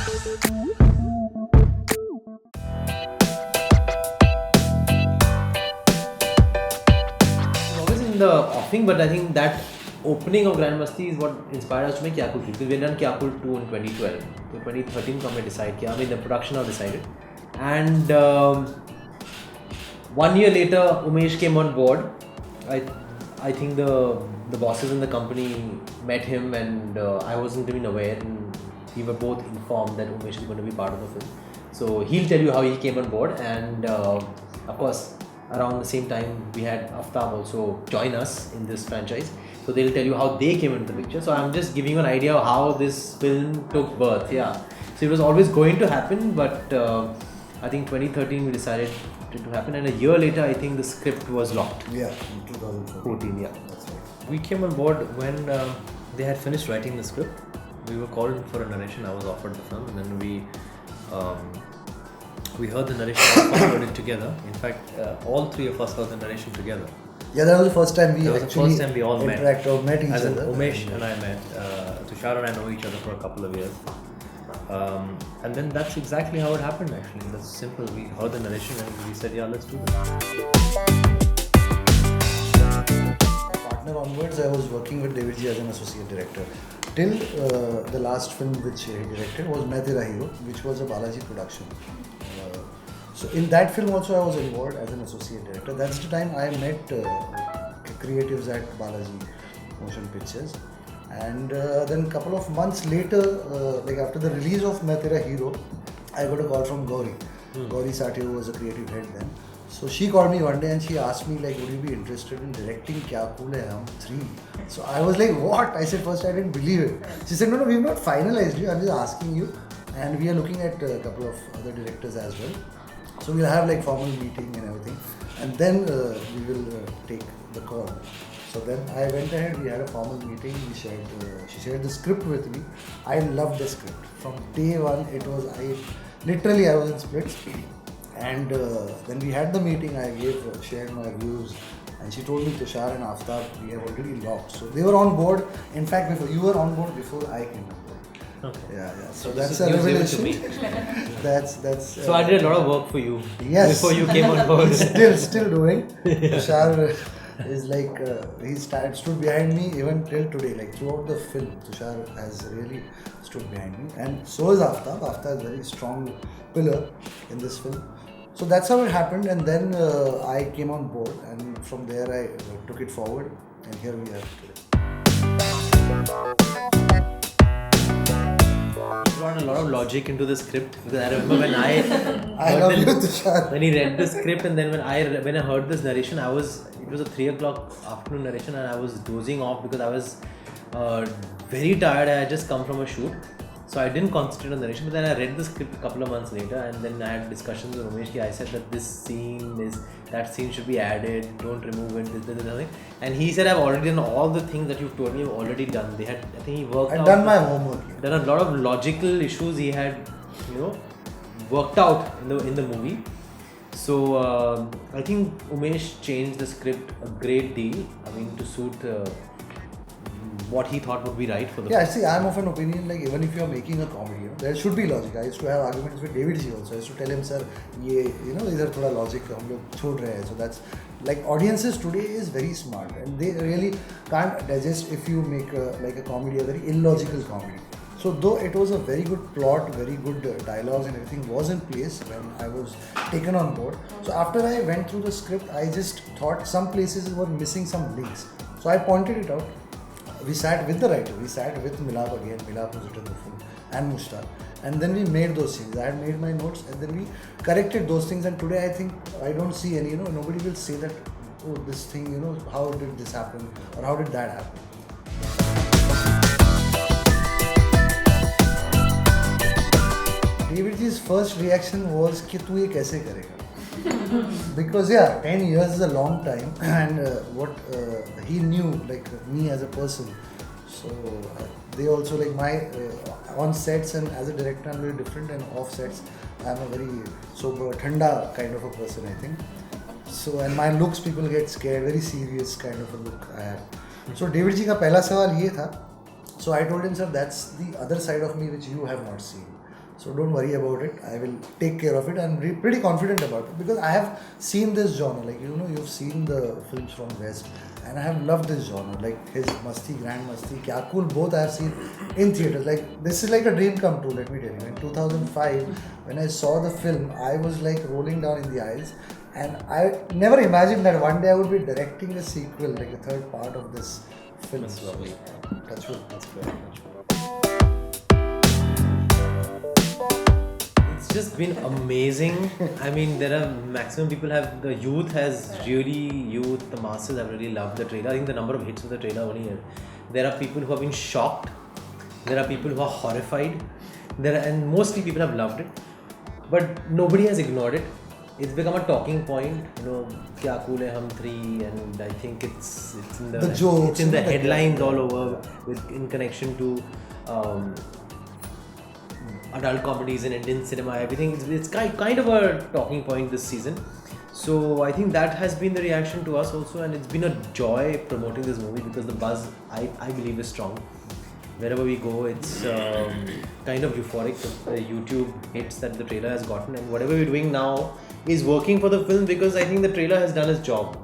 Always in the offing, but I think that opening of Grand Masti is what inspired us to make Kya Kool 3, because we had done Kya Kool 2 in 2012. So 2013 come and decide Kya, I mean the production now decided. And 1 year later Umesh came on board. I think the bosses in the company met him, and I wasn't even aware, and we were both informed that Umesh is going to be part of the film. So he'll tell you how he came on board, and of course around the same time we had Aftab also join us in this franchise. So they'll tell you how they came into the picture. So I'm just giving you an idea of how this film took birth. Yeah. So it was always going to happen, but I think 2013 we decided it to happen, and a year later I think the script was locked. Yeah, in 2014. Yeah. That's right. We came on board when they had finished writing the script. We were called in for a narration. I was offered the film, and then we heard the narration. We heard it together. In fact, all three of us heard the narration together. Yeah, that was the first time we That was the first time we all met. met each As in other. Umesh and I met. Tushar and I know each other for a couple of years. And then that's exactly how it happened actually. That's simple. We heard the narration and we said, yeah, let's do this. Partner onwards, I was working with David Ji as an associate director. Till the last film which he directed was Main Tera Hero, which was a Balaji production. So in that film also I was involved as an associate director. That's the time I met creatives at Balaji Motion Pictures. And then couple of months later, like after the release of Main Tera Hero, I got a call from Gauri. Gauri Satya was a creative head then. So she called me one day and she asked me like, would you be interested in directing Kya Kool Hai Hum 3? So I was like, what? I said first I didn't believe it. She said, no, we've not finalized you. I'm just asking you. And we are looking at a couple of other directors as well. So we'll have like formal meeting and everything. And then we will take the call. So then I went ahead, we had a formal meeting, she shared the script with me. I loved the script. From day one, I was in splits. And then we had the meeting, I shared my views, and she told me Tushar and Aftab, we have already locked. So they were on board. In fact, you were on board before I came on board. Okay. Yeah. So that's a revelation. that's. So I did a lot of work for you. Yes. Before you came on board. still doing. Tushar is like he stood behind me even till today. Like throughout the film, Tushar has really stood behind me, and so is Aftab. Aftab is a very strong pillar in this film. So that's how it happened, and then I came on board, and from there I took it forward, and here we are today. You brought a lot of logic into the script, because I remember when when he read the script, and then when I heard this narration, it was a 3 o'clock afternoon narration, and I was dozing off because I was very tired. I had just come from a shoot, so I didn't concentrate on the narration. But then I read the script a couple of months later, and then I had discussions with Umesh. I said that that scene should be added, don't remove it, this. And he said, I've already done all the things that you've told me, I've already done. I think he worked out. I've done my homework. There are a lot of logical issues he had, worked out in the movie. So I think Umesh changed the script a great deal. I mean, to suit what he thought would be right for the film. Yeah, see, I'm of an opinion like even if you are making a comedy, there should be logic. I used to have arguments with David Ji also. I used to tell him, sir, इधर थोड़ा logic हम लोग छोड़ रहे हैं. So that's like audiences today is very smart, and they really can't digest if you make a comedy, a very illogical comedy. So though it was a very good plot, very good dialogues and everything was in place when I was taken on board. So after I went through the script, I just thought some places were missing some links. So I pointed it out. We sat with the writer, we sat with Milap again, Milap who's written the film, and Mushtaq. And then we made those things. I had made my notes, and then we corrected those things. And today I think I don't see any, nobody will say that, oh, this thing, how did this happen or how did that happen. David Ji's first reaction was कि तू ये कैसे करेगा? Because 10 years is a long time, and what he knew, like me as a person. So they also like my on sets and as a director I'm very different, and off sets I'm a very sober, thanda kind of a person, I think. So and my looks, people get scared, very serious kind of a look I have. So David Ji का पहला सवाल ये था. So I told him, sir, that's the other side of me which you have not seen. So don't worry about it. I will take care of it. I'm pretty confident about it because I have seen this genre. Like you've seen the films from West, and I have loved this genre. Like his Masti, Grand Masti, Kya Kool, both I have seen in theaters. Like this is like a dream come true. Let me tell you. In 2005, when I saw the film, I was like rolling down in the aisles, and I never imagined that one day I would be directing a sequel, like a third part of this film. That's lovely. Touch wood. That's very much. It's just been amazing. I mean, there are maximum people have, the masses have really loved the trailer. I think the number of hits of the trailer only here. There are people who have been shocked. There are people who are horrified. And mostly people have loved it. But nobody has ignored it. It's become a talking point. Kya Kool Hai Hum 3, and I think it's in the jokes, it's in the headlines all over in connection to adult comedies in Indian cinema, everything. It's kind of a talking point this season. So I think that has been the reaction to us also, and it's been a joy promoting this movie because the buzz, I believe, is strong. Wherever we go, it's kind of euphoric, the YouTube hits that the trailer has gotten, and whatever we're doing now is working for the film because I think the trailer has done its job.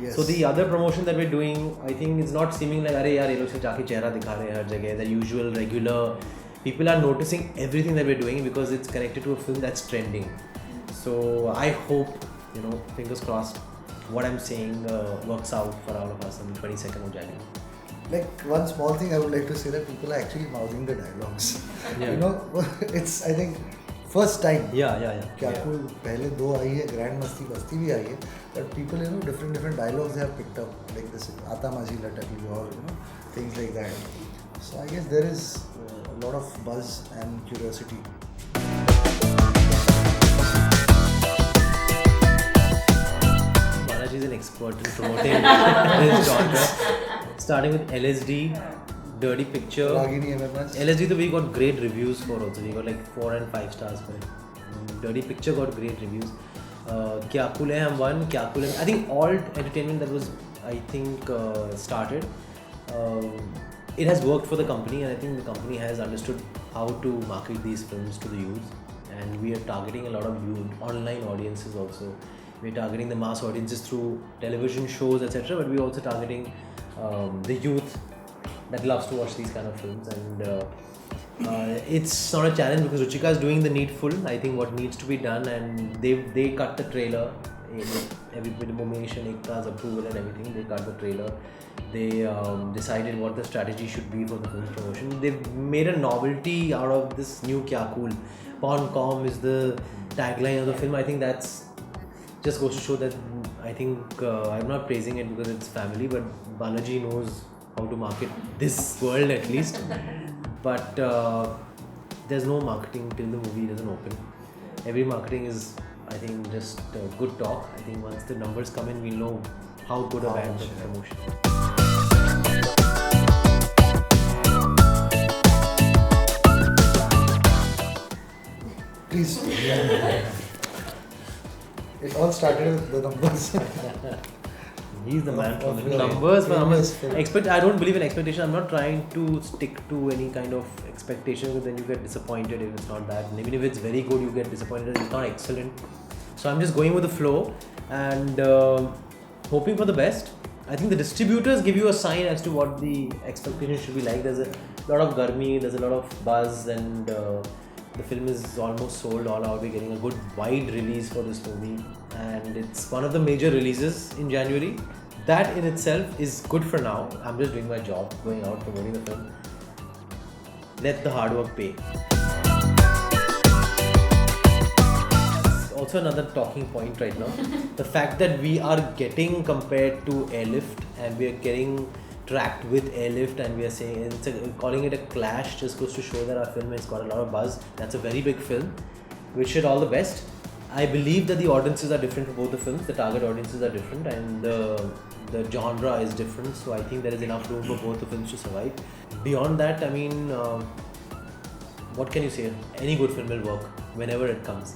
Yes. So the other promotion that we're doing, I think it's not seeming like, "Arey yaar, ye log se jaake chehra dikha rahe hain har jagah." The usual, regular. People are noticing everything that we're doing because it's connected to a film that's trending. So I hope, fingers crossed, what I'm saying works out for all of us on the 22nd of January. Like one small thing I would like to say that people are actually mouthing the dialogues. Yeah. It's I think first time. Yeah. Kya Kool पहले दो आई है, Grand Masti बस्ती भी आई है, but people different dialogues they have picked up, like this आता माझी लटकी और things like that. So I guess there is a lot of buzz and curiosity. Balaji is an expert in promoting this genre. Starting with LSD, Dirty Picture. Ragini MMS. LSD, we got great reviews for also. We got like 4 and 5 stars for it. Dirty Picture got great reviews. Kya Kool Hai Hum 1, Kya Kool Hai. I think all entertainment that was, started. It has worked for the company, and I think the company has understood how to market these films to the youth. And we are targeting a lot of youth, online audiences also. We're targeting the mass audiences through television shows, etc. But we're also targeting the youth that loves to watch these kind of films. And it's not a challenge because Ruchika is doing the needful. I think what needs to be done, and they cut the trailer. Everybody, Umesh and Ekta's approval and everything, they cut the trailer. They decided what the strategy should be for the film promotion. They've made a novelty out of this new Kya Kool. Pon-com is the tagline of the film. I think that's just goes to show that I think I'm not praising it because it's family, but Balaji knows how to market this world at least. But there's no marketing till the movie doesn't open. Every marketing is, I think, just good talk. I think once the numbers come in, we'll know how good or bad the promotion is. Please. It all started with the numbers. He's the man for the the numbers. numbers. I don't believe in expectation. I'm not trying to stick to any kind of expectation because then you get disappointed if it's not that. And even if it's very good, you get disappointed if it's not excellent. So I'm just going with the flow and hoping for the best. I think the distributors give you a sign as to what the expectation should be like. There's a lot of garmi, there's a lot of buzz, and the film is almost sold all out. We're getting a good wide release for this movie, and it's one of the major releases in January. That in itself is good for now. I'm just doing my job, going out, promoting the film. Let the hard work pay. Also another talking point right now, the fact that we are getting compared to Airlift and we are getting tracked with Airlift, and we are saying calling it a clash just goes to show that our film has got a lot of buzz. That's a very big film. Wish it all the best. I believe that the audiences are different for both the films. The target audiences are different, and the genre is different. So I think there is enough room for both the films to survive. Beyond that, I mean, what can you say? Any good film will work whenever it comes.